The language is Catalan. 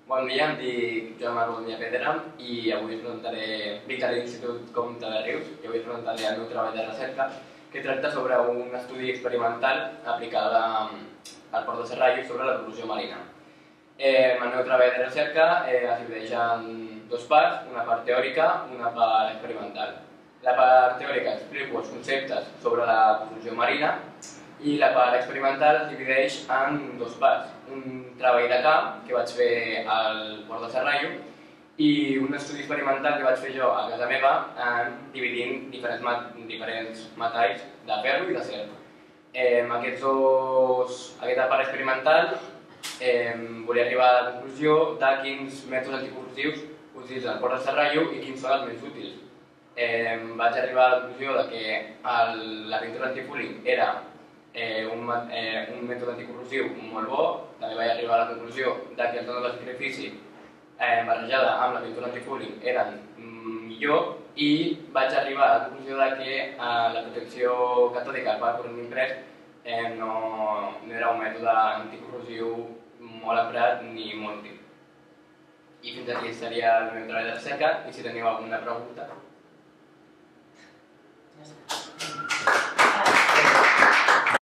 Bon dia, em dic Joan Marbonia Pedra i avui us presentaré, vinc a l'Institut Comte de Rius i avui us presentaré el meu treball de recerca que tracta sobre un estudi experimental aplicat al Port de Serrallo sobre l'evolució marina. El meu treball de recerca es divideix en dues parts, una part teòrica i una part experimental. La part teòrica explico els conceptes sobre l'evolució marina i la part experimental es divideix en dues parts. Un treball de camp que vaig fer al Port de Serrallo i un estudi experimental que vaig fer jo a casa meva dividint diferents metalls de ferro i d'acer. Aquesta part experimental volia arribar a la conclusió de quins mètodes anticorrosius utilitzen el Port de Serrallo i quins són els més útils. Vaig arribar a la conclusió que la pintura antifúling era un mètode anticorrosiu molt bo. També vaig arribar a la conclusió que els dones de sacrifici barrejada amb la pintura antifúling eren millor i vaig arribar a la conclusió que la protecció catòdica per corrent imprès no era un mètode anticorrosiu molt emprat ni molt útil. I fins aquí seria el meu treball de recerca i si teniu alguna pregunta.